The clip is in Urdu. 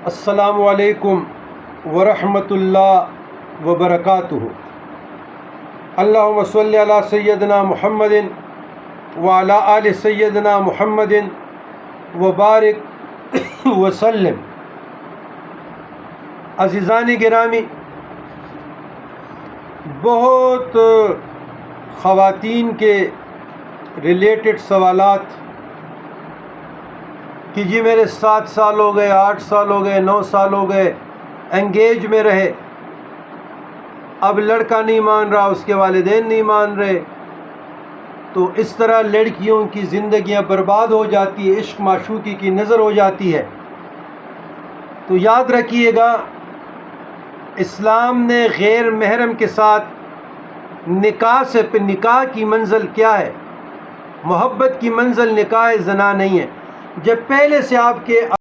السلام علیکم ورحمۃ اللہ وبرکاتہ۔ اللہم صلی علی سیدنا محمد وعلی آل سیدنا محمد وبارک وسلم۔ عزیزان گرامی، بہت خواتین کے ریلیٹڈ سوالات کہ جی میرے 7 سال ہو گئے، 8 سال ہو گئے، 9 سال ہو گئے، انگیج میں رہے، اب لڑکا نہیں مان رہا، اس کے والدین نہیں مان رہے، تو اس طرح لڑکیوں کی زندگیاں برباد ہو جاتی ہے، عشق معشوقی کی نظر ہو جاتی ہے۔ تو یاد رکھیے گا، اسلام نے غیر محرم کے ساتھ نکاح کی منزل کیا ہے؟ محبت کی منزل نکاح زنا نہیں ہے۔ جب پہلے سے آپ کے